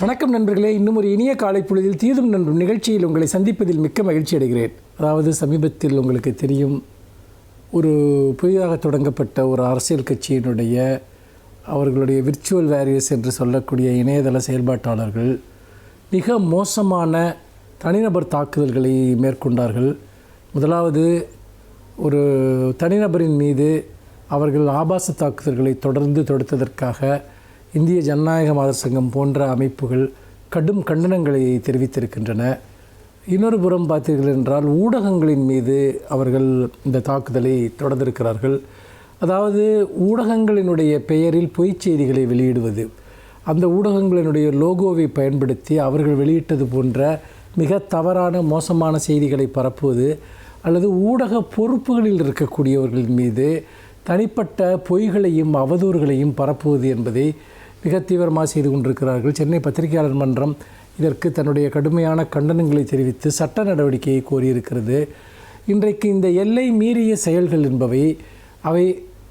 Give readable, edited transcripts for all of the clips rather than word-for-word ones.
வணக்கம் நண்பர்களே, இன்னும் ஒரு இனிய காலை பொழுதில் தீதும் நண்பும் நிகழ்ச்சியில் உங்களை சந்திப்பதில் மிக்க மகிழ்ச்சி அடைகிறேன். அதாவது சமீபத்தில் உங்களுக்கு தெரியும், ஒரு புதிதாக தொடங்கப்பட்ட ஒரு அரசியல் கட்சியினுடைய அவர்களுடைய விர்ச்சுவல் வேரியர்ஸ் என்று சொல்லக்கூடிய இணையதள செயல்பாட்டாளர்கள் மிக மோசமான தனிநபர் தாக்குதல்களை மேற்கொண்டார்கள். முதலாவது, ஒரு தனிநபரின் மீது அவர்கள் ஆபாச தாக்குதல்களை தொடர்ந்து தொடுத்ததற்காக இந்திய ஜனநாயக மாதர் சங்கம் போன்ற அமைப்புகள் கடும் கண்டனங்களை தெரிவித்திருக்கின்றன. இன்னொரு புறம் பார்த்தீர்கள் என்றால், ஊடகங்களின் மீது அவர்கள் இந்த தாக்குதலை தொடர்ந்திருக்கிறார்கள். அதாவது ஊடகங்களினுடைய பெயரில் பொய்ச் செய்திகளை வெளியிடுவது, அந்த ஊடகங்களினுடைய லோகோவை பயன்படுத்தி அவர்கள் வெளியிட்டது போன்ற மிக தவறான மோசமான செய்திகளை பரப்புவது, அல்லது ஊடக பொறுப்புகளில் இருக்கக்கூடியவர்களின் மீது தனிப்பட்ட பொய்களையும் அவதூறுகளையும் பரப்புவது என்பதை மிக தீவிரமாக செய்து கொண்டிருக்கிறார்கள். சென்னை பத்திரிகையாளர் மன்றம் இதற்கு தன்னுடைய கடுமையான கண்டனங்களை தெரிவித்து சட்ட நடவடிக்கையை கோரியிருக்கிறது. இன்றைக்கு இந்த எல்லை மீறிய செயல்கள் என்பவை அவை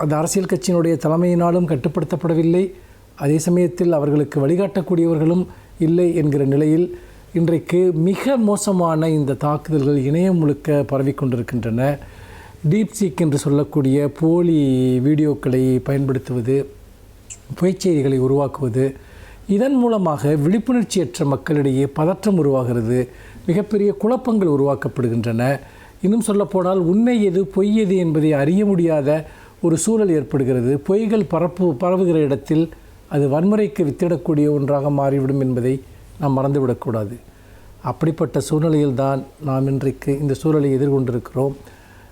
அந்த அரசியல் கட்சியினுடைய தலைமையினாலும் கட்டுப்படுத்தப்படவில்லை, அதே சமயத்தில் அவர்களுக்கு வழிகாட்டக்கூடியவர்களும் இல்லை என்கிற நிலையில் இன்றைக்கு மிக மோசமான இந்த தாக்குதல்கள் இணையம் முழுக்க பரவிக்கொண்டிருக்கின்றன. டீப்சீக் என்று சொல்லக்கூடிய போலி வீடியோக்களை பயன்படுத்துவது, பொய்ச்செய்திகளை உருவாக்குவது, இதன் மூலமாக விழிப்புணர்ச்சியற்ற மக்களிடையே பதற்றம் உருவாகிறது, மிகப்பெரிய குழப்பங்கள் உருவாக்கப்படுகின்றன. இன்னும் சொல்லப்போனால் உண்மை எது பொய் எது என்பதை அறிய முடியாத ஒரு சூழல் ஏற்படுகிறது. பொய்கள் பரவுகிற இடத்தில் அது வன்முறைக்கு வித்திடக்கூடிய ஒன்றாக மாறிவிடும் என்பதை நாம் மறந்துவிடக்கூடாது. அப்படிப்பட்ட சூழ்நிலையில்தான் நாம் இன்றைக்கு இந்த சூழலை எதிர்கொண்டிருக்கிறோம்.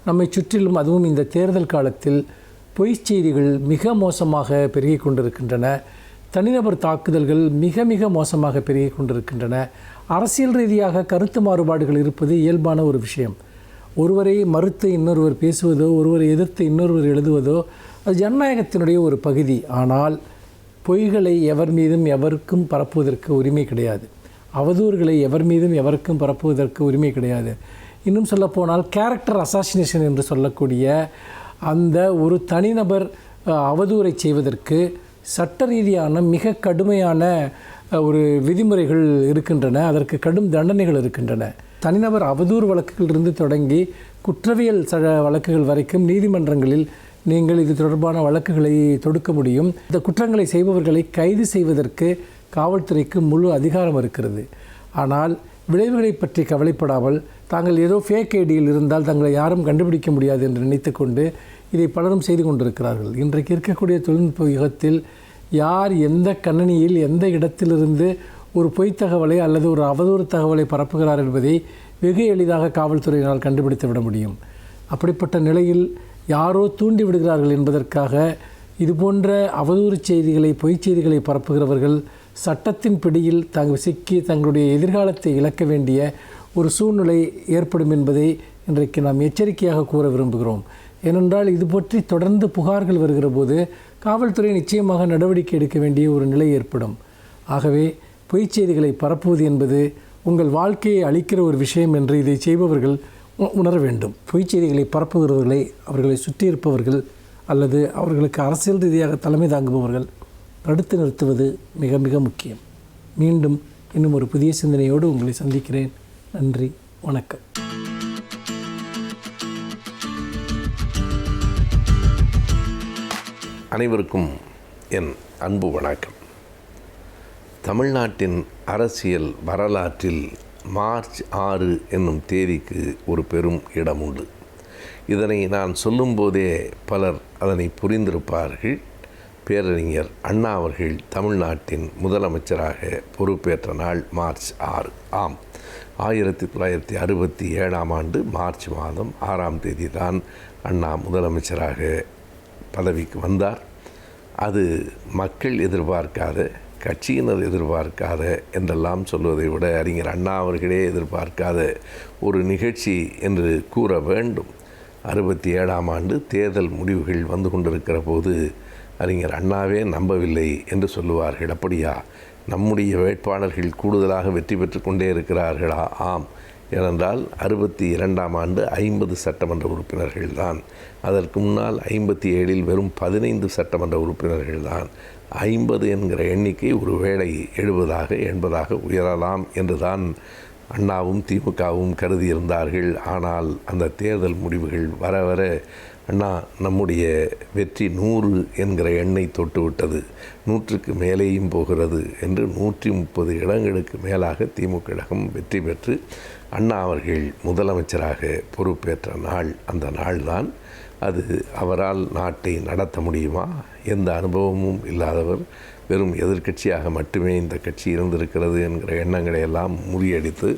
நம்மை சுற்றிலும், அதுவும் இந்த தேர்தல் காலத்தில் பொய்ச் செய்திகள் மிக மோசமாக பெருகி கொண்டிருக்கின்றன. தனிநபர் தாக்குதல்கள் மிக மிக மோசமாக பெருகி கொண்டிருக்கின்றன. அரசியல் ரீதியாக கருத்து மாறுபாடுகள் இருப்பது இயல்பான ஒரு விஷயம். ஒருவரை மறுத்து இன்னொருவர் பேசுவதோ, ஒருவரை எதிர்த்து இன்னொருவர் எழுதுவதோ அது ஜனநாயகத்தினுடைய ஒரு பகுதி. ஆனால் பொய்களை எவர் மீதும் எவருக்கும் பரப்புவதற்கு உரிமை கிடையாது. அவதூறுகளை எவர் மீதும் எவருக்கும் பரப்புவதற்கு உரிமை கிடையாது. இன்னும் சொல்லப்போனால் கேரக்டர் அசாசினேஷன் என்று சொல்லக்கூடிய அந்த ஒரு தனிநபர் அவதூறை செய்வதற்கு சட்ட ரீதியான மிக கடுமையான ஒரு விதிமுறைகள் இருக்கின்றன, அதற்கு கடும் தண்டனைகள் இருக்கின்றன. தனிநபர் அவதூறு வழக்குகளிலிருந்து தொடங்கி குற்றவியல் வழக்குகள் வரைக்கும் நீதிமன்றங்களில் நீங்கள் இது தொடர்பான வழக்குகளை தொடுக்க முடியும். இந்த குற்றங்களை செய்பவர்களை கைது செய்வதற்கு காவல்துறைக்கு முழு அதிகாரம் இருக்கிறது. ஆனால் விளைவுகளை பற்றி கவலைப்படாமல் தாங்கள் ஏதோ ஃபேக் ஐடியில் இருந்தால் தங்களை யாரும் கண்டுபிடிக்க முடியாது என்று நினைத்து கொண்டு இதை பலரும் செய்து கொண்டிருக்கிறார்கள். இன்றைக்கு இருக்கக்கூடிய தொழில்நுட்ப யுகத்தில் யார் எந்த கணினியில் எந்த இடத்திலிருந்து ஒரு பொய்த் தகவலை அல்லது ஒரு அவதூறு தகவலை பரப்புகிறார் என்பதை வெகு எளிதாக காவல்துறையினால் கண்டுபிடித்து விட முடியும். அப்படிப்பட்ட நிலையில் யாரோ தூண்டி விடுகிறார்கள் என்பதற்காக இதுபோன்ற அவதூறு செய்திகளை, பொய்ச் செய்திகளை பரப்புகிறவர்கள் சட்டத்தின் பிடியில் சிக்கி தங்களுடைய எதிர்காலத்தை இழக்க வேண்டிய ஒரு சூழ்நிலை ஏற்படும் என்பதை இன்றைக்கு நாம் எச்சரிக்கையாக கூற விரும்புகிறோம். ஏனென்றால் இது பற்றி தொடர்ந்து புகார்கள் வருகிற போது காவல்துறை நிச்சயமாக நடவடிக்கை எடுக்க வேண்டிய ஒரு நிலை ஏற்படும். ஆகவே பொய்ச் செய்திகளை பரப்புவது என்பது உங்கள் வாழ்க்கையை அளிக்கிற ஒரு விஷயம் என்று இதை செய்பவர்கள் உணர வேண்டும். பொய்ச் செய்திகளை பரப்புகிறவர்களை, அவர்களை சுற்றியிருப்பவர்கள் அல்லது அவர்களுக்கு அரசியல் ரீதியாக தலைமை தாங்குபவர்கள் தடுத்து நிறுத்துவது மிக மிக முக்கியம். மீண்டும் இன்னும் ஒரு புதிய சிந்தனையோடு உங்களை சந்திக்கிறேன். நன்றி, வணக்கம். அனைவருக்கும் என் அன்பு வணக்கம். தமிழ்நாட்டின் அரசியல் வரலாற்றில் மார்ச் 6 என்னும் தேதிக்கு ஒரு பெரும் இடம் உண்டு. இதனை நான் சொல்லும்போதே பலர் அதனை புரிந்திருப்பார்கள். பேரறிஞர் அண்ணா அவர்கள் தமிழ்நாட்டின் முதலமைச்சராக பொறுப்பேற்ற நாள் மார்ச் 6. ஆம், 1967ஆம் ஆண்டு மார்ச் மாதம் 6ஆம் தேதி தான் அண்ணா முதலமைச்சராக பதவிக்கு வந்தார். அது மக்கள் எதிர்பார்க்காத, கட்சியினர் எதிர்பார்க்காத என்றெல்லாம் சொல்வதை விட அறிஞர் அண்ணா அவர்களே எதிர்பார்க்காத ஒரு நிகழ்ச்சி என்று கூற வேண்டும். 67ஆம் ஆண்டு தேர்தல் முடிவுகள் வந்து கொண்டிருக்கிற போது அறிஞர் அண்ணாவே நம்பவில்லை என்று சொல்லுவார்கள். அப்படியா, நம்முடைய வேட்பாளர்கள் கூடுதலாக வெற்றி பெற்று கொண்டே இருக்கிறார்களா? ஆம், ஏனென்றால் 62ஆம் ஆண்டு 50 சட்டமன்ற உறுப்பினர்கள் தான். அதற்கு முன்னால் 57இல் வெறும் 15 சட்டமன்ற உறுப்பினர்கள் தான். 50 என்கிற எண்ணிக்கை ஒருவேளை 70 உயரலாம் என்றுதான் அண்ணாவும் திமுகவும் கருதியிருந்தார்கள். ஆனால் அந்த தேர்தல் முடிவுகள் வர வர அண்ணா நம்முடைய வெற்றி 100 என்கிற எண்ணை தொட்டுவிட்டது, 100க்கு மேலேயும் போகிறது என்று 130 இடங்களுக்கு மேலாக திமுக கழகம் வெற்றி பெற்று அண்ணா அவர்கள் முதலமைச்சராக பொறுப்பேற்ற நாள் அந்த நாள்தான். அது அவரால் நாட்டை நடத்த முடியுமா? எந்த அனுபவமும் இல்லாதவர், வெறும் எதிர்க்கட்சியாக மட்டுமே இந்த கட்சி இருந்திருக்கிறது என்கிற எண்ணங்களை எல்லாம் முறியடித்து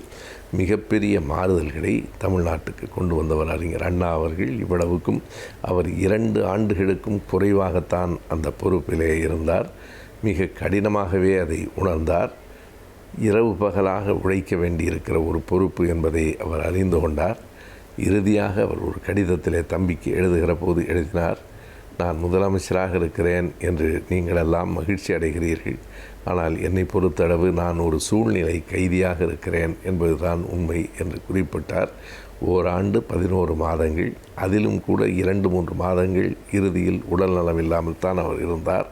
மிகப்பெரிய மாறுதல்களை தமிழ்நாட்டுக்கு கொண்டு வந்தவர் அறிஞர் அண்ணா அவர்கள். இவ்வளவுக்கும் அவர் 2 ஆண்டுகளுக்கும் குறைவாகத்தான் அந்த பொறுப்பிலே இருந்தார். மிக கடினமாகவே அதை உணர்ந்தார். இரவு பகலாக உழைக்க வேண்டியிருக்கிற ஒரு பொறுப்பு என்பதை அவர் அறிந்து கொண்டார். இறுதியாக அவர் ஒரு கடிதத்திலே தம்பிக்கு எழுதுகிற போது எழுதினார், நான் முதலமைச்சராக இருக்கிறேன் என்று நீங்களெல்லாம் மகிழ்ச்சி அடைகிறீர்கள், ஆனால் என்னை பொறுத்தளவு நான் ஒரு சூழ்நிலை கைதியாக இருக்கிறேன் என்பதுதான் உண்மை என்று குறிப்பிட்டார். ஓராண்டு 11 மாதங்கள், அதிலும் கூட 2-3 மாதங்கள் இறுதியில் உடல் நலமில்லாமல் தான் அவர் இருந்தார்.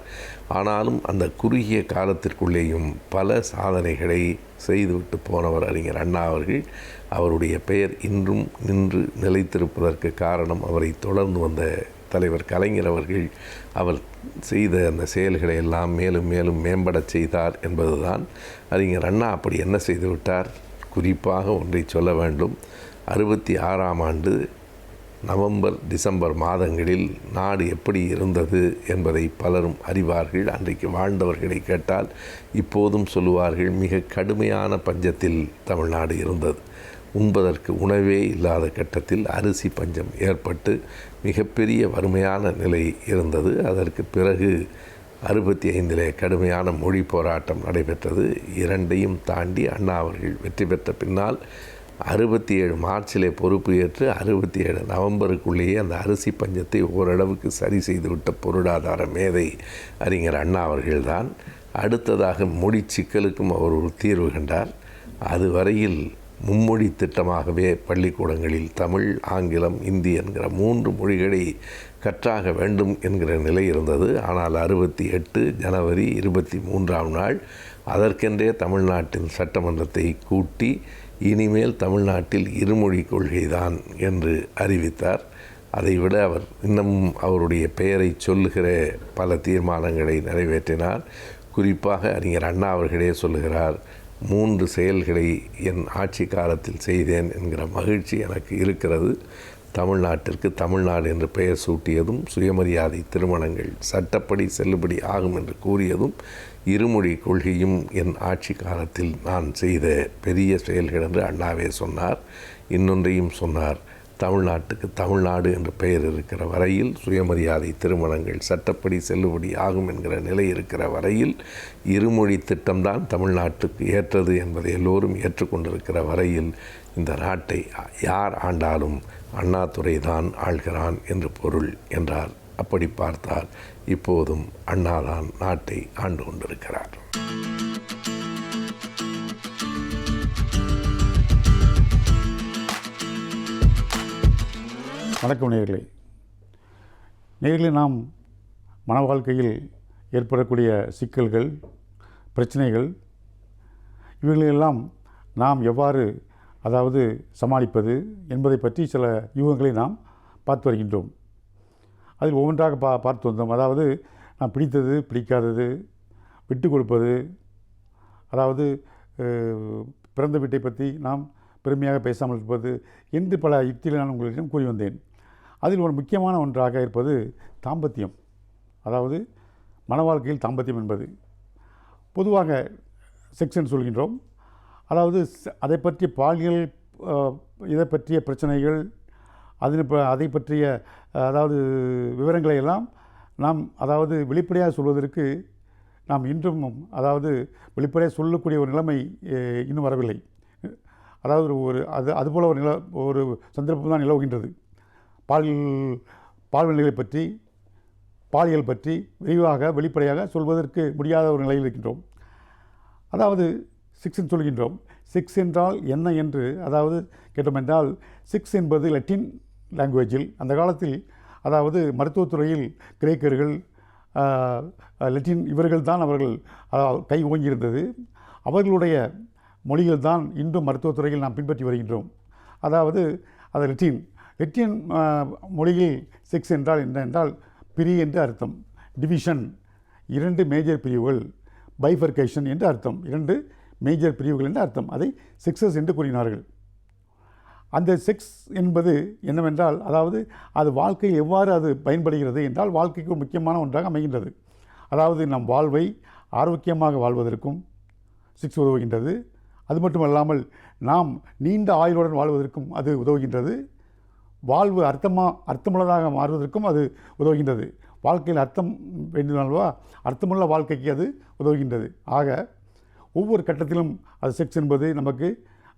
ஆனாலும் அந்த குறுகிய காலத்திற்குள்ளேயும் பல சாதனைகளை செய்துவிட்டு போனவர் அறிஞர் அண்ணா அவர்கள். அவருடைய பெயர் இன்றும் நின்று நிலைத்திருப்பதற்கு காரணம் அவரை தொடர்ந்து வந்த தலைவர் கலைஞர் அவர்கள் அவர் செய்த அந்த செயல்களை எல்லாம் மேலும் மேலும் மேம்படச் செய்தார் என்பதுதான். அறிஞர் அண்ணா அப்படி என்ன செய்துவிட்டார்? குறிப்பாக ஒன்றை சொல்ல வேண்டும். 66ஆம் ஆண்டு நவம்பர் டிசம்பர் மாதங்களில் நாடு எப்படி இருந்தது என்பதை பலரும் அறிவார்கள். அன்றைக்கு வாழ்ந்தவர்களை கேட்டால் இப்போதும் சொல்லுவார்கள், மிக கடுமையான பஞ்சத்தில் தமிழ்நாடு இருந்தது. உண்பதற்கு உணவே இல்லாத கட்டத்தில் அரிசி பஞ்சம் ஏற்பட்டு மிகப்பெரிய வறுமையான நிலை இருந்தது. அதற்கு பிறகு 65 கடுமையான மொழி போராட்டம் நடைபெற்றது. இரண்டையும் தாண்டி அண்ணா அவர்கள் வெற்றி பெற்ற பின்னால் 67 மார்ச்சிலே பொறுப்பு ஏற்று 67 நவம்பருக்குள்ளேயே அந்த அரிசி பஞ்சத்தை ஓரளவுக்கு சரி செய்துவிட்ட பொருளாதார மேதை அறிஞர் அண்ணா அவர்கள்தான். அடுத்ததாக மொழி சிக்கலுக்கும் அவர் ஒரு தீர்வு கண்டார். அதுவரையில் மும்மொழி திட்டமாகவே பள்ளிக்கூடங்களில் தமிழ், ஆங்கிலம், இந்தி என்கிற 3 மொழிகளை கற்றாக வேண்டும் என்கிற நிலை இருந்தது. ஆனால் 68 ஜனவரி 23ஆம் நாள் அதற்கென்றே தமிழ்நாட்டின் சட்டமன்றத்தை கூட்டி இனிமேல் தமிழ்நாட்டில் இருமொழி கொள்கைதான் என்று அறிவித்தார். அதைவிட அவர் இன்னமும் அவருடைய பெயரை சொல்லுகிற பல தீர்மானங்களை நிறைவேற்றினார். குறிப்பாக அறிஞர் அண்ணா அவர்களே சொல்லுகிறார், 3 செயல்களை என் ஆட்சி காலத்தில் செய்தேன் என்கிற மகிழ்ச்சி எனக்கு இருக்கிறது. தமிழ்நாட்டிற்கு தமிழ்நாடு என்று பெயர் சூட்டியதும், சுயமரியாதை திருமணங்கள் சட்டப்படி செல்லுபடி ஆகும் என்று கூறியதும், இருமொழி கொள்கையும் என் ஆட்சி காலத்தில் நான் செய்த பெரிய செயல்கள் என்று அண்ணாவே சொன்னார். இன்னொன்றையும் சொன்னார், தமிழ்நாட்டுக்கு தமிழ்நாடு என்று பெயர் இருக்கிற வரையில், சுயமரியாதை திருமணங்கள் சட்டப்படி செல்லுபடி ஆகும் என்கிற நிலை இருக்கிற வரையில், இருமொழி திட்டம்தான் தமிழ்நாட்டுக்கு ஏற்றது என்பதை எல்லோரும் ஏற்றுக்கொண்டிருக்கிற வரையில் இந்த நாட்டை யார் ஆண்டாலும் அண்ணாதுரை தான் ஆள்கிறான் என்று பொருள் என்றார். அப்படி பார்த்தால் இப்போதும் அண்ணாதான் நாட்டை ஆண்டு கொண்டிருக்கிறார். வணக்கம் நேயர்களே. நாம் மன வாழ்க்கையில் ஏற்படக்கூடிய சிக்கல்கள், பிரச்சனைகள், இவைகளெல்லாம் நாம் எவ்வாறு சமாளிப்பது என்பதை பற்றி சில யூகங்களை நாம் பார்த்து வருகின்றோம். அதில் ஒவ்வொன்றாக பார்த்து வந்தோம். நாம் பிடித்தது, பிடிக்காதது, விட்டு கொடுப்பது, பிறந்த வீட்டை பற்றி நாம் பெருமையாக பேசாமல் இருப்பது என்று பல யுக்திகளை நான் உங்களிடம் கூறி வந்தேன். அதில் ஒரு முக்கியமான ஒன்றாக இருப்பது தாம்பத்தியம். மன வாழ்க்கையில் தாம்பத்தியம் என்பது பொதுவாக செக்ஷன் சொல்கின்றோம். அதை பற்றிய பாலியல், இதை பற்றிய பிரச்சனைகள், அதை பற்றிய விவரங்களை எல்லாம் நாம் வெளிப்படையாக சொல்வதற்கு நாம் இன்றும் வெளிப்படையாக சொல்லக்கூடிய ஒரு நிலைமை இன்னும் வரவில்லை. அதுபோல் ஒரு சந்தர்ப்பம் தான் நிலவுகின்றது. பால்நிலைகளை பற்றி, பாலியல் பற்றி விரிவாக வெளிப்படையாக சொல்வதற்கு முடியாத ஒரு நிலையில் இருக்கின்றோம். செக்ஸ் சொல்கின்றோம். செக்ஸ் என்றால் என்ன என்று கேட்டோம் என்றால், செக்ஸ் என்பது லத்தீன் லாங்குவேஜில் அந்த காலத்தில் மருத்துவத்துறையில் கிரேக்கர்கள், லெட்டின் இவர்கள் தான் அவர்கள் கை ஓங்கியிருந்தது. அவர்களுடைய மொழிகள் தான் இன்றும் மருத்துவத்துறையில் நாம் பின்பற்றி வருகின்றோம். அதாவது அது லெட்டின் மொழியில் செக்ஸ் என்றால் என்ன என்றால் பிரி என்று அர்த்தம், டிவிஷன் 2 மேஜர் பிரிவுகள், பைஃபர்கேஷன் என்று அர்த்தம், 2 மேஜர் பிரிவுகள் என்று அர்த்தம். அதை செக்ஸஸ் என்று கூறினார்கள். அந்த செக்ஸ் என்பது என்னவென்றால், அதாவது அது வாழ்க்கையில் எவ்வாறு அது பயன்படுகிறது என்றால் வாழ்க்கைக்கு ஒரு முக்கியமான ஒன்றாக அமைகின்றது. அதாவது நம் வாழ்வை ஆரோக்கியமாக வாழ்வதற்கும் செக்ஸ் உதவுகின்றது. அது மட்டுமல்லாமல் நாம் நீண்ட ஆயுளுடன் வாழ்வதற்கும் அது உதவுகின்றது. வாழ்வு அர்த்தமுள்ளதாக மாறுவதற்கும் அது உதவுகின்றது. வாழ்க்கையில் அர்த்தம் வேண்டுமானவா, அர்த்தமுள்ள வாழ்க்கைக்கு அது உதவுகின்றது. ஆக ஒவ்வொரு கட்டத்திலும் அது செக்ஸ் என்பது நமக்கு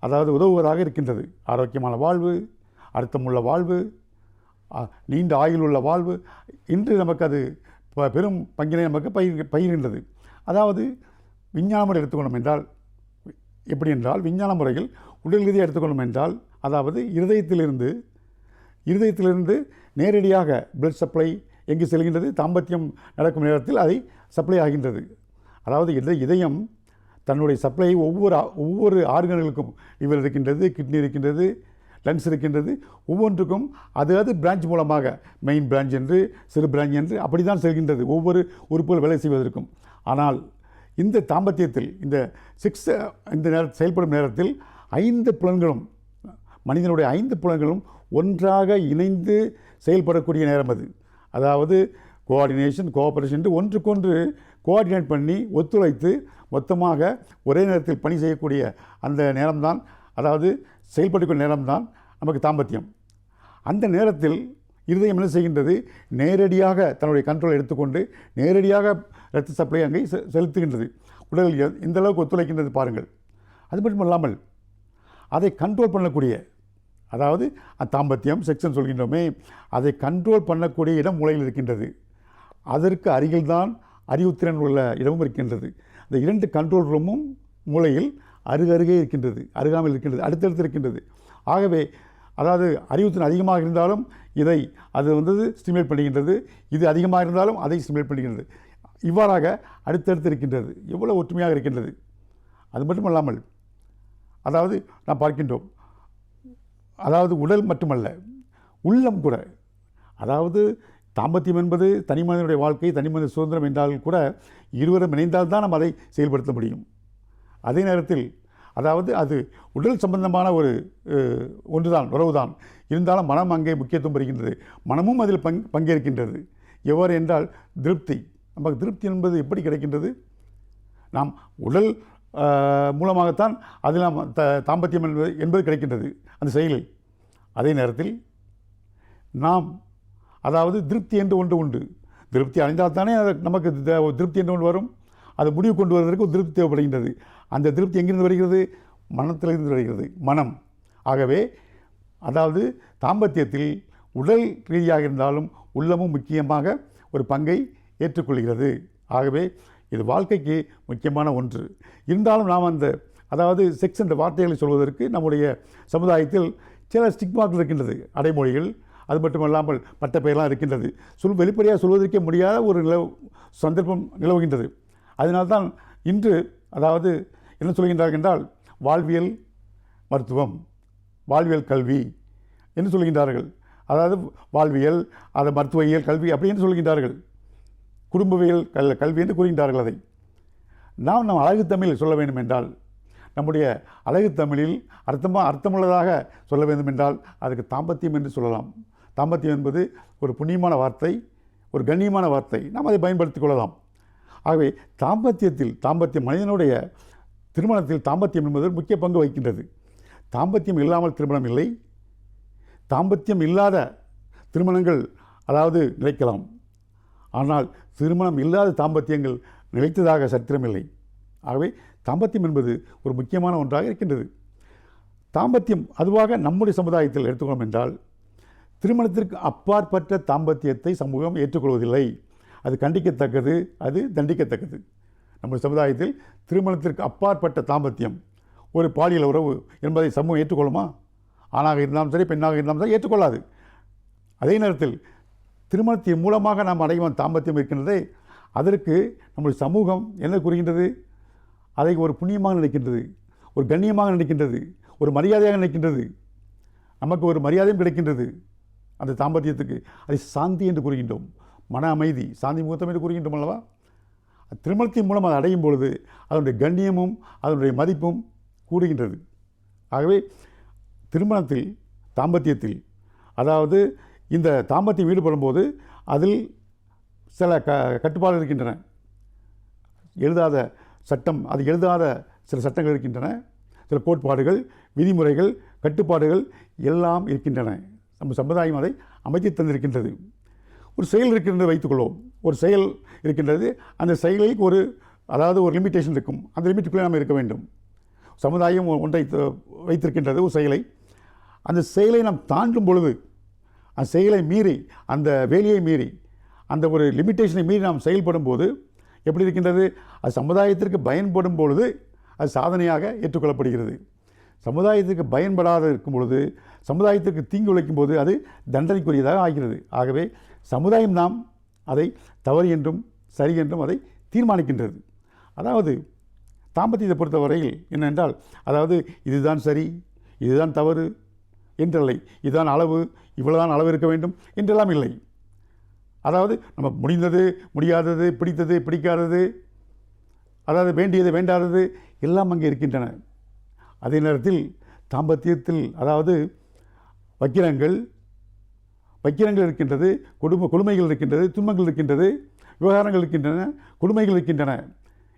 அதாவது உதவுவதாக இருக்கின்றது. ஆரோக்கியமான வாழ்வு, அர்த்தமுள்ள வாழ்வு, நீண்ட ஆயுள் உள்ள வாழ்வு, இன்று நமக்கு அது பெரும் பங்கினை நமக்கு பகிர்கின்றது. அதாவது விஞ்ஞான முறை எடுத்துக்கொண்டோம் என்றால் எப்படி என்றால், விஞ்ஞான முறையில் உடல் ரீதியாக எடுத்துக்கொண்டோம் என்றால், அதாவது இருதயத்திலிருந்து நேரடியாக பிளட் சப்ளை எங்கு செல்கின்றது, தாம்பத்தியம் நடக்கும் நேரத்தில் அதை சப்ளை ஆகின்றது. அதாவது இதயம் தன்னுடைய சப்ளையை ஒவ்வொரு ஆர்கன்களுக்கும் லிவர் இருக்கின்றது, கிட்னி இருக்கின்றது, லங்ஸ் இருக்கின்றது, ஒவ்வொன்றுக்கும் அது பிரான்ச் மூலமாக மெயின் பிரான்ச் என்று சிறு பிரான்ச் என்று அப்படி தான் செல்கின்றது ஒவ்வொரு உறுப்புகள் வேலை செய்வதற்கும். ஆனால் இந்த தாம்பத்தியத்தில் இந்த செக்ஸ் இந்த செயல்படும் நேரத்தில் 5 புலன்களும், மனிதனுடைய 5 புலன்களும் ஒன்றாக இணைந்து செயல்படக்கூடிய நேரம் அது. அதாவது கோஆர்டினேஷன், கோஆபரேஷன் என்று ஒன்றுக்கொன்று கோஆர்டினேட் பண்ணி ஒத்துழைத்து மொத்தமாக ஒரே நேரத்தில் பணி செய்யக்கூடிய அந்த நேரம்தான், அதாவது செயல்படக்கூடிய நேரம்தான் நமக்கு தாம்பத்தியம். அந்த நேரத்தில் இருதயம் என்ன செய்கின்றது, நேரடியாக தன்னுடைய கண்ட்ரோல் எடுத்துக்கொண்டு நேரடியாக இரத்த சப்ளை அங்கே செலுத்துகின்றது. உடல் எந்த அளவுக்கு ஒத்துழைக்கின்றது பாருங்கள். அது மட்டும் இல்லாமல் அதை கண்ட்ரோல் பண்ணக்கூடிய, அதாவது தாம்பத்தியம் செக்ஷன் சொல்கின்றோமே, அதை கண்ட்ரோல் பண்ணக்கூடிய இடம் மூளையில் இருக்கின்றது. அதற்கு அருகில்தான் அறிவுத்திறன் உள்ள இடமும் இருக்கின்றது. இந்த 2 கண்ட்ரோல் ரூமும் மூளையில் அருகருகே இருக்கின்றது, அருகாமையில் இருக்கின்றது, அடுத்தடுத்து இருக்கின்றது. ஆகவே அதாவது அறிவுத்திறன் அதிகமாக இருந்தாலும் அது ஸ்டிமுலேட் பண்ணுகின்றது, இது அதிகமாக இருந்தாலும் அதை ஸ்டிமுலேட் பண்ணுகின்றது. இவ்வாறாக அடுத்தடுத்து இருக்கின்றது. எவ்வளோ ஒற்றுமையாக இருக்கின்றது. அது மட்டுமல்லாமல் அதாவது நாம் பார்க்கின்றோம், அதாவது உடல் மட்டுமல்ல உள்ளம் கூட, அதாவது தாம்பத்தியம் என்பது தனி மனிதனுடைய வாழ்க்கை, தனி மனித சுதந்திரம் என்றால் கூட இருவரும் இணைந்தால்தான் நாம் அதை செயல்படுத்த முடியும். அதே நேரத்தில் அதாவது அது உடல் சம்பந்தமான ஒரு ஒன்றுதான், உறவுதான். இருந்தாலும் மனம் அங்கே முக்கியத்துவம் பெறுகின்றது, மனமும் அதில் பங்கேற்கின்றது. எவ்வாறு என்றால் திருப்தி. நமக்கு திருப்தி என்பது எப்படி கிடைக்கின்றது, நாம் உடல் மூலமாகத்தான் அதில் நாம் தாம்பத்தியம் என்பது கிடைக்கின்றது அந்த செயலில். அதே நேரத்தில் நாம் அதாவது திருப்தி என்று ஒன்று உண்டு. திருப்தி அடைந்தால் தானே நமக்கு திருப்தி என்று ஒன்று வரும். அதை முடிவு கொண்டு வருவதற்கு ஒரு திருப்தி தேவைப்படுகின்றது. அந்த திருப்தி எங்கிருந்து வருகிறது, மனத்திலிருந்து வருகிறது, மனம். ஆகவே அதாவது தாம்பத்தியத்தில் உடல் ரீதியாக இருந்தாலும் உள்ளமும் முக்கியமாக ஒரு பங்கை ஏற்றுக்கொள்கிறது. ஆகவே இது வாழ்க்கைக்கு முக்கியமான ஒன்று. இருந்தாலும் நாம் அதாவது செக்ஸ் என்ற வார்த்தைகளை சொல்வதற்கு நம்முடைய சமுதாயத்தில் சில ஸ்டிக்மாக்கள் இருக்கின்றது, அடைமொழிகள். அது மட்டுமல்லாமல் பட்ட பெயரெல்லாம் இருக்கின்றது. வெளிப்படையாக சொல்வதற்கே முடியாத ஒரு சந்தர்ப்பம் நிலவுகின்றது. அதனால்தான் இன்று அதாவது என்ன சொல்கின்றார்கள் என்றால், வாழ்வியல் மருத்துவம், வாழ்வியல் கல்வி என்று சொல்கின்றார்கள். அதாவது வாழ்வியல், அது மருத்துவவியல் கல்வி அப்படி என்று சொல்கின்றார்கள். குடும்பவியல் கல்வி என்று கூறுகின்றார்கள். அதை நாம் அழகு தமிழில் சொல்ல வேண்டும் என்றால், நம்முடைய அழகு தமிழில் அர்த்தமுள்ளதாக சொல்ல வேண்டும் என்றால் அதுக்கு தாம்பத்தியம் என்று சொல்லலாம். தாம்பத்தியம் என்பது ஒரு புண்ணியமான வார்த்தை, ஒரு கண்ணியமான வார்த்தை. நாம் அதை பயன்படுத்திக் கொள்ளலாம். ஆகவே தாம்பத்தியம் மனிதனுடைய திருமணத்தில் தாம்பத்தியம் என்பது முக்கிய பங்கு வகிக்கின்றது. தாம்பத்தியம் இல்லாமல் திருமணம் இல்லை. தாம்பத்தியம் இல்லாத திருமணங்கள் அதாவது நிலைக்கலாம். ஆனால் திருமணம் இல்லாத தாம்பத்தியங்கள் நிலைத்ததாக சரித்திரமில்லை. ஆகவே தாம்பத்தியம் என்பது ஒரு முக்கியமான ஒன்றாக இருக்கின்றது. தாம்பத்தியம் அதுவாக நம்முடைய சமுதாயத்தில் எடுத்துக்கொள்ளும் என்றால், திருமணத்திற்கு அப்பாற்பட்ட தாம்பத்தியத்தை சமூகம் ஏற்றுக்கொள்வதில்லை. அது கண்டிக்கத்தக்கது, அது தண்டிக்கத்தக்கது. நம்முடைய சமுதாயத்தில் திருமணத்திற்கு அப்பாற்பட்ட தாம்பத்தியம், ஒரு பாலியல் உறவு என்பதை சமூகம் ஏற்றுக்கொள்ளுமா? ஆணாக இருந்தாலும் சரி, பெண்ணாக இருந்தாலும் சரி ஏற்றுக்கொள்ளாது. அதே நேரத்தில் திருமணத்தின் மூலமாக நாம் அடையும் தாம்பத்தியம் இருக்கின்றதே, அதற்கு நம்முடைய சமூகம் என்ன கூறுகின்றது? அதை ஒரு புண்ணியமாக நினைக்கின்றது, ஒரு கண்ணியமாக நினைக்கின்றது, ஒரு மரியாதையாக நினைக்கின்றது. நமக்கு ஒரு மரியாதையும் கிடைக்கின்றது அந்த தாம்பத்தியத்துக்கு. அதை சாந்தி என்று கூறுகின்றோம், மன அமைதி, சாந்தி முகூர்த்தம் என்று கூறுகின்றோம் அல்லவா? திருமணத்தின் மூலம் அதை அடையும் பொழுது அதனுடைய கண்ணியமும் அதனுடைய மதிப்பும் கூடுகின்றது. ஆகவே திருமணத்தில், தாம்பத்தியத்தில், அதாவது இந்த தாம்பத்தியம் ஈடுபடும் போது அதில் சில கட்டுப்பாடுகள் இருக்கின்றன. எழுதாத சட்டம், அது எழுதாத சில சட்டங்கள் இருக்கின்றன, சில கோட்பாடுகள், விதிமுறைகள், கட்டுப்பாடுகள் எல்லாம் இருக்கின்றன. நம்ம சமுதாயம் அதை அமைத்து தந்திருக்கின்றது. ஒரு செயல் இருக்கின்றது வைத்துக்கொள்வோம், ஒரு செயல் இருக்கின்றது, அந்த செயலுக்கு ஒரு லிமிட்டேஷன் இருக்கும், அந்த லிமிட்டுக்குள்ளே நாம் இருக்க வேண்டும். சமுதாயம் ஒன்றை வைத்திருக்கின்றது, ஒரு செயலை. அந்த செயலை நாம் தாண்டும் பொழுது, அந்த செயலை மீறி, அந்த வேலையை மீறி, அந்த ஒரு லிமிட்டேஷனை மீறி நாம் செயல்படும் போது எப்படி இருக்கின்றது? அது சமுதாயத்திற்கு பயன்படும் பொழுது அது சாதனையாக ஏற்றுக்கொள்ளப்படுகிறது. சமுதாயத்திற்கு பயன்படாத இருக்கும் பொழுது, சமுதாயத்திற்கு தீங்கு விளைக்கும் போது அது தண்டனைக்குரியதாக ஆகிறது. ஆகவே சமுதாயம் நாம் அதை தவறு என்றும் சரி என்றும் அதை தீர்மானிக்கின்றது. அதாவது தாம்பத்தியத்தை பொறுத்தவரையில் என்னென்றால், அதாவது இதுதான் சரி, இதுதான் தவறு என்றில்லை, இதுதான் அளவு, இவ்வளவுதான் அளவு இருக்க வேண்டும் என்றெல்லாம் இல்லை. அதாவது நம்ம முடிந்தது, முடியாதது, பிடித்தது, பிடிக்காதது, அதாவது வேண்டியது, வேண்டாதது எல்லாம் அங்கே இருக்கின்றன. அதே நேரத்தில் தாம்பத்தியத்தில் அதாவது வக்கிரங்கள் இருக்கின்றது, கொடுமைகள் இருக்கின்றது, துன்பங்கள் இருக்கின்றது, விவகாரங்கள் இருக்கின்றன, கொடுமைகள் இருக்கின்றன,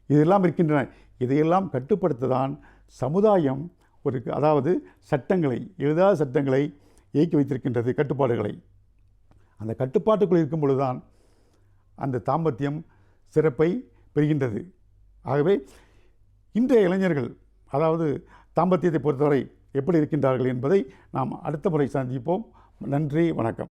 இதெல்லாம் இருக்கின்றன. இதையெல்லாம் கட்டுப்படுத்ததான் சமுதாயம் அதாவது சட்டங்களை, எழுதாத சட்டங்களை இயக்கி வைத்திருக்கின்றது, கட்டுப்பாடுகளை. அந்த கட்டுப்பாட்டுக்குள் இருக்கும் பொழுதுதான் அந்த தாம்பத்தியம் சிறப்பை பெறுகின்றது. ஆகவே இன்றைய இளைஞர்கள் அதாவது தாம்பத்தியத்தை பொறுத்தவரை எப்படி இருக்கின்றார்கள் என்பதை நாம் அடுத்த முறை சந்திப்போம். நன்றி, வணக்கம்.